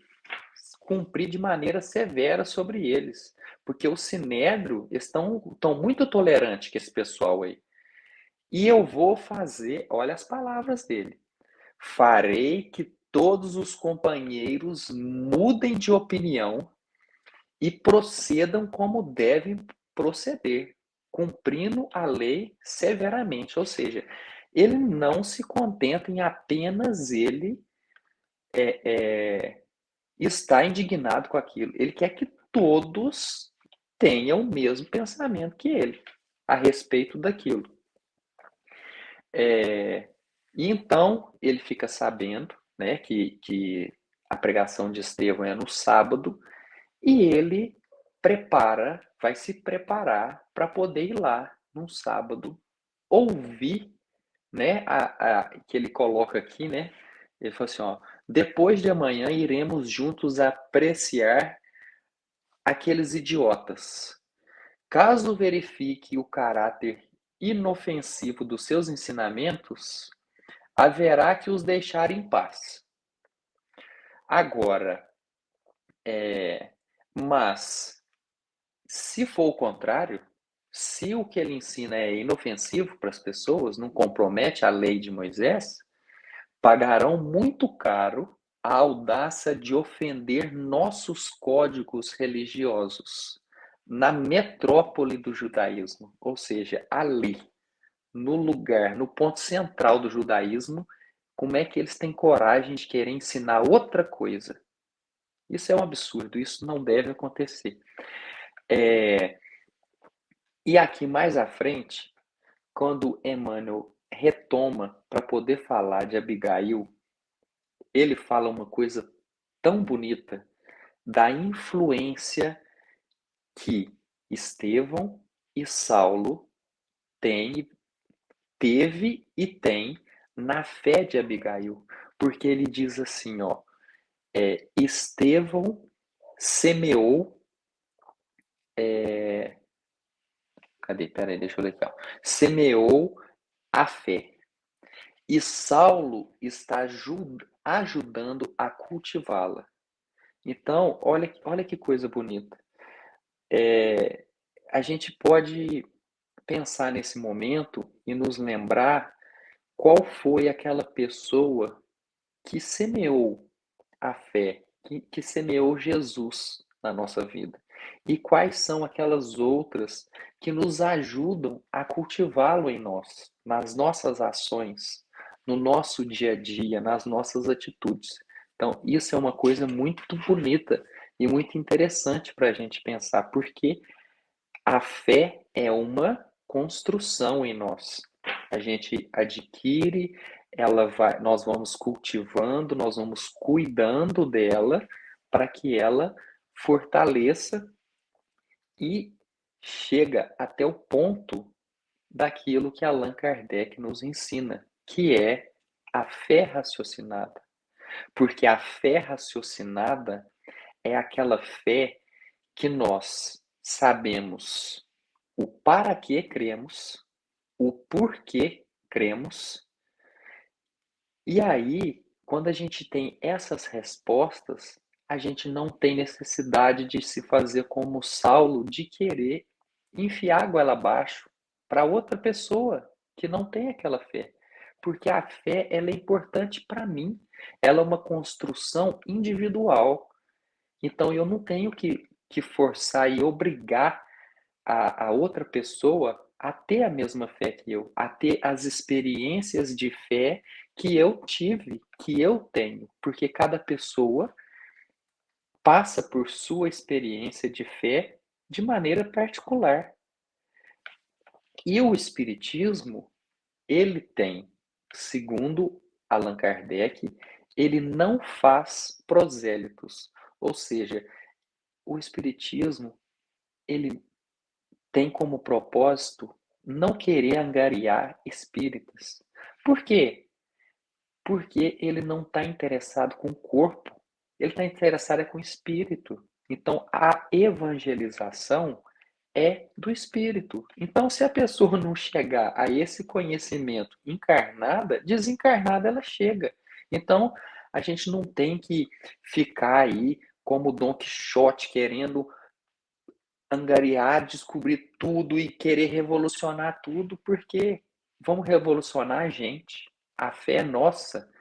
cumprir de maneira severa sobre eles, porque o Sinédrio estão muito tolerantes com esse pessoal aí. E eu vou fazer, olha as palavras dele: farei que todos os companheiros mudem de opinião e procedam como devem proceder, cumprindo a lei severamente. Ou seja, ele não se contenta em apenas ele está indignado com aquilo. Ele quer que todos tenham o mesmo pensamento que ele a respeito daquilo. E então ele fica sabendo, né, que a pregação de Estevão é no sábado, e ele vai se preparar para poder ir lá num sábado ouvir, né, que ele coloca aqui, né? Ele fala assim, ó, depois de amanhã iremos juntos apreciar aqueles idiotas. Caso verifique o caráter inofensivo dos seus ensinamentos, haverá que os deixar em paz. Agora, mas se for o contrário, se o que ele ensina é inofensivo para as pessoas, não compromete a lei de Moisés, pagarão muito caro a audácia de ofender nossos códigos religiosos na metrópole do judaísmo, ou seja, ali, no lugar, no ponto central do judaísmo, como é que eles têm coragem de querer ensinar outra coisa? Isso é um absurdo, isso não deve acontecer. E aqui mais à frente, quando Emmanuel retoma para poder falar de Abigail, ele fala uma coisa tão bonita da influência que Estevão e Saulo teve e tem na fé de Abigail. Porque ele diz assim, ó, Estevão semeou. Peraí, deixa eu ler aqui. Ó. Semeou a fé. E Saulo está ajudando a cultivá-la. Então, olha que coisa bonita. A gente pode pensar nesse momento e nos lembrar qual foi aquela pessoa que semeou a fé, que semeou Jesus na nossa vida. E quais são aquelas outras que nos ajudam a cultivá-lo em nós, nas nossas ações, no nosso dia a dia, nas nossas atitudes. Então, isso é uma coisa muito bonita e muito interessante para a gente pensar, porque a fé é uma construção em nós. A gente adquire, nós vamos cultivando, nós vamos cuidando dela para que ela fortaleça e chega até o ponto daquilo que Allan Kardec nos ensina, que é a fé raciocinada. Porque a fé raciocinada é aquela fé que nós sabemos o para que cremos, o porquê cremos, e aí, quando a gente tem essas respostas, a gente não tem necessidade de se fazer como Saulo, de querer enfiar a goela abaixo para outra pessoa que não tem aquela fé. Porque a fé, ela é importante para mim. Ela é uma construção individual. Então, eu não tenho que forçar e obrigar a outra pessoa a ter a mesma fé que eu, a ter as experiências de fé que eu tive, que eu tenho, porque cada pessoa passa por sua experiência de fé de maneira particular. E o Espiritismo, ele tem, segundo Allan Kardec, ele não faz prosélitos, ou seja, o Espiritismo, ele tem como propósito não querer angariar espíritas. Por quê? Porque ele não está interessado com o corpo, ele está interessado com o espírito. Então, a evangelização é do espírito. Então, se a pessoa não chegar a esse conhecimento encarnada, desencarnada ela chega. Então, a gente não tem que ficar aí como Dom Quixote querendo angariar, descobrir tudo e querer revolucionar tudo, porque vamos revolucionar a gente. A fé é nossa,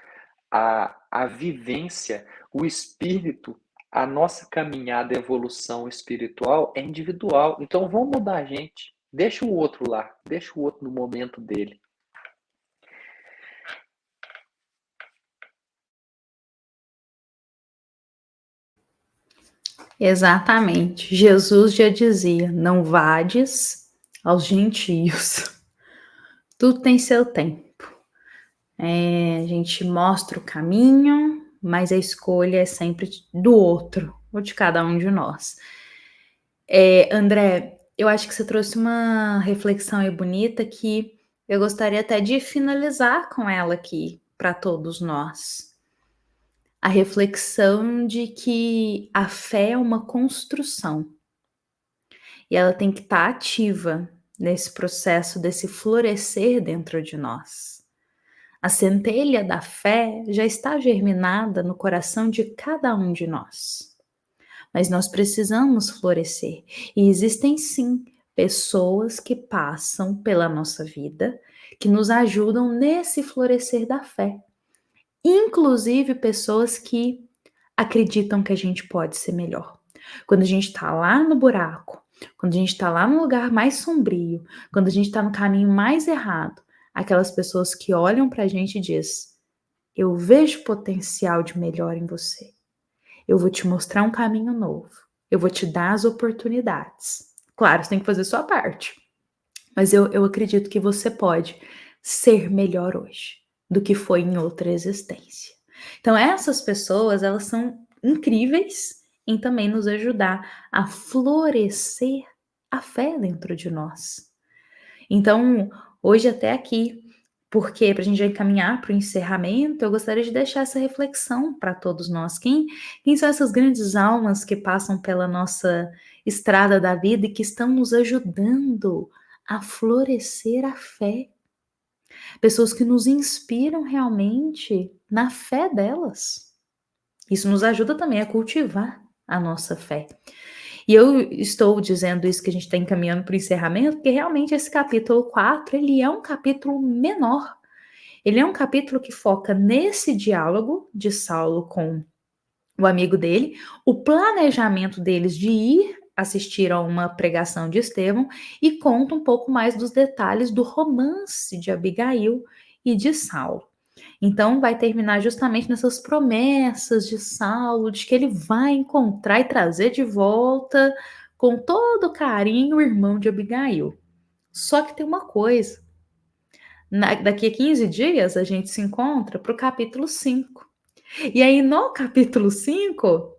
a vivência, o espírito, a nossa caminhada, evolução espiritual é individual. Então vamos mudar a gente. Deixa o outro lá, deixa o outro no momento dele. Exatamente. Jesus já dizia: não vades aos gentios. Tudo tem seu tempo. A gente mostra o caminho, mas a escolha é sempre do outro, ou de cada um de nós. André, eu acho que você trouxe uma reflexão aí bonita que eu gostaria até de finalizar com ela aqui para todos nós. A reflexão de que a fé é uma construção e ela tem que estar ativa nesse processo desse florescer dentro de nós. A centelha da fé já está germinada no coração de cada um de nós. Mas nós precisamos florescer. E existem sim pessoas que passam pela nossa vida, que nos ajudam nesse florescer da fé. Inclusive pessoas que acreditam que a gente pode ser melhor. Quando a gente está lá no buraco, quando a gente está lá no lugar mais sombrio, quando a gente está no caminho mais errado, aquelas pessoas que olham para a gente e diz: eu vejo potencial de melhor em você. Eu vou te mostrar um caminho novo. Eu vou te dar as oportunidades. Claro, você tem que fazer sua parte. Mas eu acredito que você pode ser melhor hoje do que foi em outra existência. Então, essas pessoas, elas são incríveis em também nos ajudar a florescer a fé dentro de nós. Então, hoje até aqui, porque para a gente já encaminhar para o encerramento, eu gostaria de deixar essa reflexão para todos nós. Quem são essas grandes almas que passam pela nossa estrada da vida e que estão nos ajudando a florescer a fé? Pessoas que nos inspiram realmente na fé delas. Isso nos ajuda também a cultivar a nossa fé. E eu estou dizendo isso que a gente está encaminhando para o encerramento, porque realmente esse capítulo 4, ele é um capítulo menor. Ele é um capítulo que foca nesse diálogo de Saulo com o amigo dele, o planejamento deles de ir assistir a uma pregação de Estevão e conta um pouco mais dos detalhes do romance de Abigail e de Saulo. Então vai terminar justamente nessas promessas de Saulo, de que ele vai encontrar e trazer de volta com todo carinho o irmão de Abigail. Só que tem uma coisa, daqui a 15 dias a gente se encontra para o capítulo 5. E aí no capítulo 5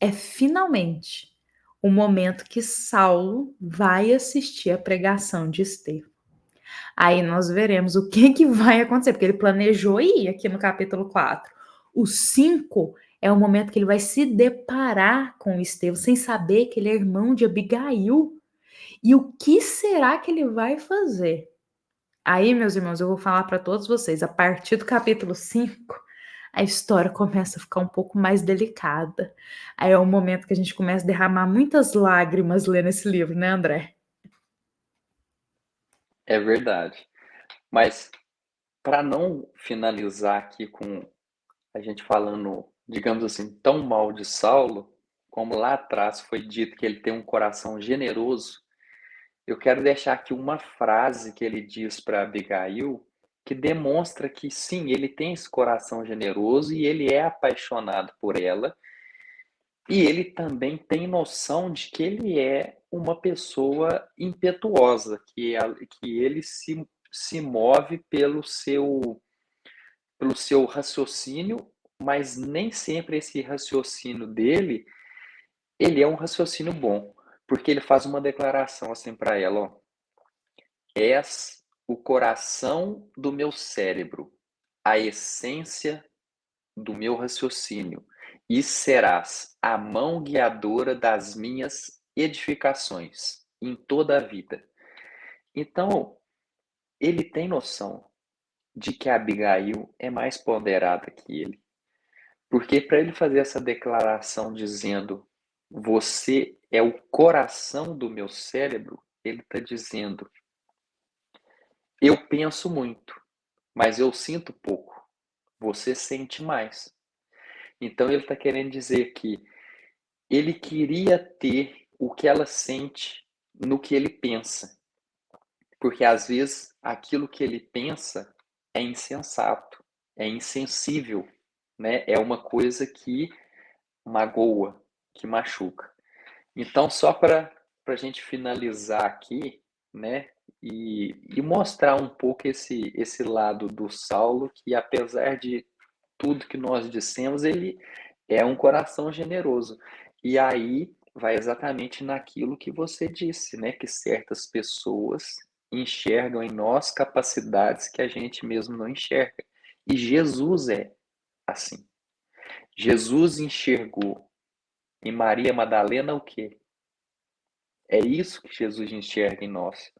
é finalmente o momento que Saulo vai assistir a pregação de Estevão. Aí nós veremos o que vai acontecer, porque ele planejou ir aqui no capítulo 4. O 5 é o momento que ele vai se deparar com Estevão, sem saber que ele é irmão de Abigail. E o que será que ele vai fazer? Aí, meus irmãos, eu vou falar para todos vocês, a partir do capítulo 5, a história começa a ficar um pouco mais delicada. Aí é o momento que a gente começa a derramar muitas lágrimas lendo esse livro, né, André? É verdade. Mas para não finalizar aqui com a gente falando, digamos assim, tão mal de Saulo, como lá atrás foi dito que ele tem um coração generoso, eu quero deixar aqui uma frase que ele diz para Abigail, que demonstra que sim, ele tem esse coração generoso e ele é apaixonado por ela, e ele também tem noção de que ele é uma pessoa impetuosa, que ele se move pelo seu raciocínio, mas nem sempre esse raciocínio dele, ele é um raciocínio bom, porque ele faz uma declaração assim para ela, ó: és o coração do meu cérebro, a essência do meu raciocínio, e serás a mão guiadora das minhas edificações em toda a vida. Então, ele tem noção de que a Abigail é mais ponderada que ele. Porque para ele fazer essa declaração dizendo você é o coração do meu cérebro, ele está dizendo eu penso muito, mas eu sinto pouco. Você sente mais. Então ele está querendo dizer que ele queria ter o que ela sente no que ele pensa. Porque às vezes aquilo que ele pensa é insensato, é insensível, né? É uma coisa que magoa, que machuca. Então, só para a gente finalizar aqui, né, e mostrar um pouco esse lado do Saulo, que apesar de tudo que nós dissemos, ele é um coração generoso. E aí vai exatamente naquilo que você disse, né, que certas pessoas enxergam em nós capacidades que a gente mesmo não enxerga. E Jesus é assim. Jesus enxergou em Maria Madalena o quê? É isso que Jesus enxerga em nós.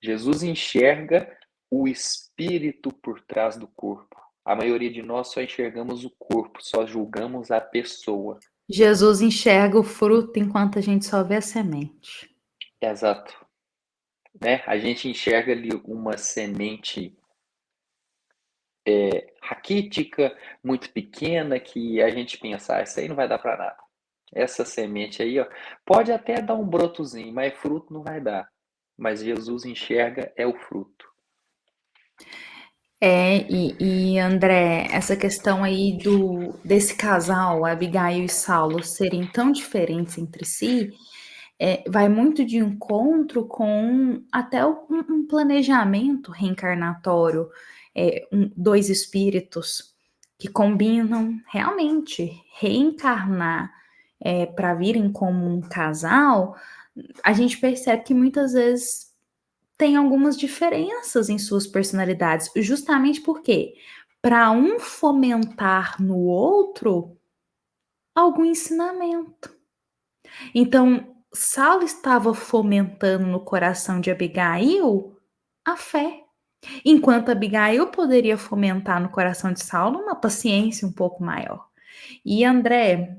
Jesus enxerga o espírito por trás do corpo. A maioria de nós só enxergamos o corpo, só julgamos a pessoa. Jesus enxerga o fruto enquanto a gente só vê a semente. Exato. Né? A gente enxerga ali uma semente raquítica, muito pequena, que a gente pensa, isso aí não vai dar para nada. Essa semente aí, ó, pode até dar um brotozinho, mas fruto não vai dar. Mas Jesus enxerga é o fruto. E André, essa questão aí desse casal, Abigail e Saulo, serem tão diferentes entre si, vai muito de encontro com até um planejamento reencarnatório, dois espíritos que combinam realmente reencarnar para virem como um casal. A gente percebe que muitas vezes tem algumas diferenças em suas personalidades, justamente porque para um fomentar no outro algum ensinamento. Então, Saulo estava fomentando no coração de Abigail a fé, enquanto Abigail poderia fomentar no coração de Saulo uma paciência um pouco maior. E André,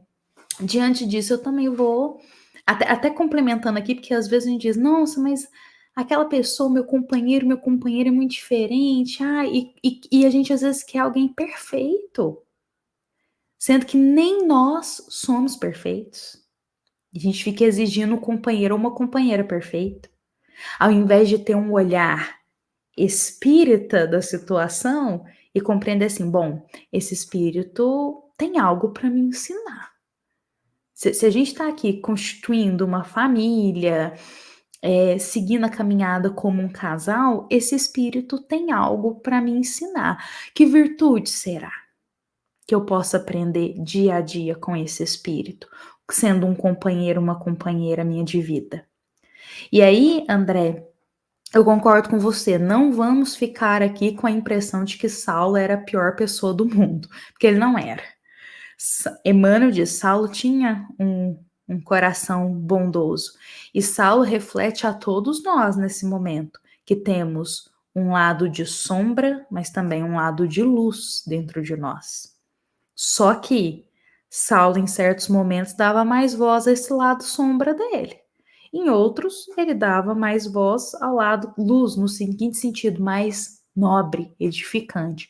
diante disso, eu também vou até complementando aqui, porque às vezes a gente diz, nossa, mas aquela pessoa, meu companheiro é muito diferente, e a gente às vezes quer alguém perfeito, sendo que nem nós somos perfeitos. A gente fica exigindo um companheiro ou uma companheira perfeita, ao invés de ter um olhar espírita da situação e compreender assim, bom, esse espírito tem algo para me ensinar. Se a gente está aqui constituindo uma família, seguindo a caminhada como um casal, esse espírito tem algo para me ensinar. Que virtude será que eu possa aprender dia a dia com esse espírito, sendo um companheiro, uma companheira minha de vida? E aí, André, eu concordo com você, não vamos ficar aqui com a impressão de que Saulo era a pior pessoa do mundo, porque ele não era. Emmanuel diz, Saulo tinha um coração bondoso. E Saulo reflete a todos nós nesse momento, que temos um lado de sombra, mas também um lado de luz dentro de nós. Só que Saulo, em certos momentos, dava mais voz a esse lado sombra dele. Em outros, ele dava mais voz ao lado luz, no seguinte sentido, mais nobre, edificante.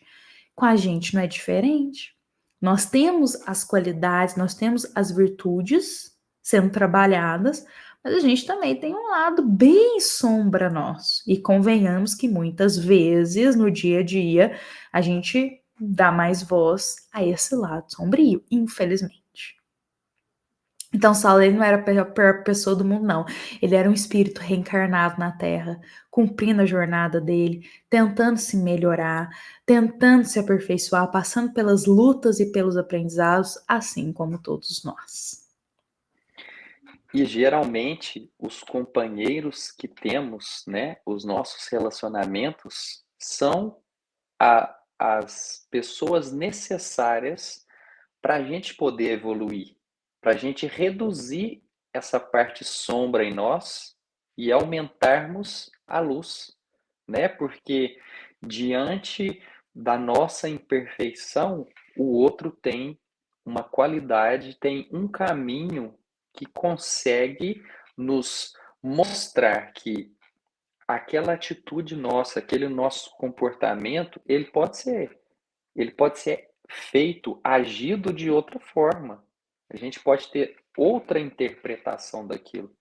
Com a gente não é diferente. Nós temos as qualidades, nós temos as virtudes sendo trabalhadas, mas a gente também tem um lado bem sombra nosso. E convenhamos que muitas vezes, no dia a dia, a gente dá mais voz a esse lado sombrio, infelizmente. Então, Saulo, ele não era a pior pessoa do mundo, não. Ele era um espírito reencarnado na Terra, cumprindo a jornada dele, tentando se melhorar, tentando se aperfeiçoar, passando pelas lutas e pelos aprendizados, assim como todos nós. E geralmente os companheiros que temos, né, os nossos relacionamentos, são as pessoas necessárias para a gente poder evoluir, para a gente reduzir essa parte sombra em nós e aumentarmos a luz, né? Porque diante da nossa imperfeição, o outro tem uma qualidade, tem um caminho que consegue nos mostrar que aquela atitude nossa, aquele nosso comportamento, ele pode ser feito, agido de outra forma. A gente pode ter outra interpretação daquilo.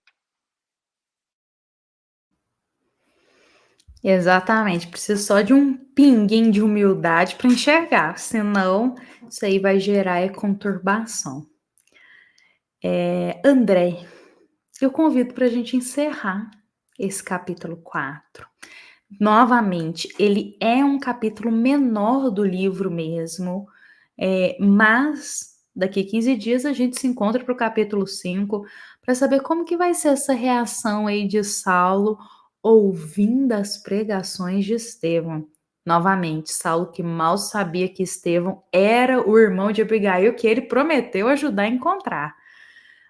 Exatamente, precisa só de um pinguinho de humildade para enxergar, senão isso aí vai gerar conturbação. André, eu convido para a gente encerrar esse capítulo 4. Novamente, ele é um capítulo menor do livro mesmo, mas daqui 15 dias a gente se encontra para o capítulo 5 para saber como que vai ser essa reação aí de Saulo ouvindo as pregações de Estevão. Novamente, Saulo que mal sabia que Estevão era o irmão de Abigail que ele prometeu ajudar a encontrar.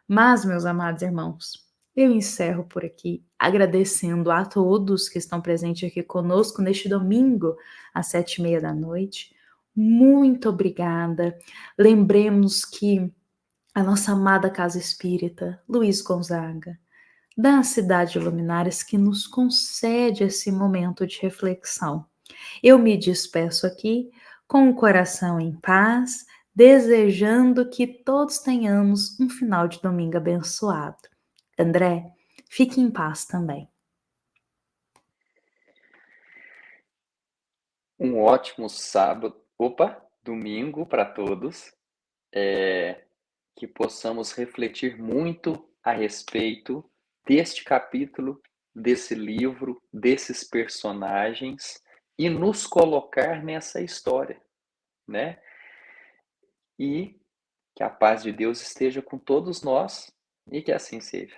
Mas, meus amados irmãos, eu encerro por aqui agradecendo a todos que estão presentes aqui conosco neste domingo, às 7h30 da noite. Muito obrigada. Lembremos que a nossa amada Casa Espírita, Luiz Gonzaga, da Cidade de Luminares, que nos concede esse momento de reflexão. Eu me despeço aqui com o coração em paz, desejando que todos tenhamos um final de domingo abençoado. André, fique em paz também. Um ótimo domingo para todos. Que possamos refletir muito a respeito deste capítulo, desse livro, desses personagens e nos colocar nessa história, né? E que a paz de Deus esteja com todos nós e que assim seja.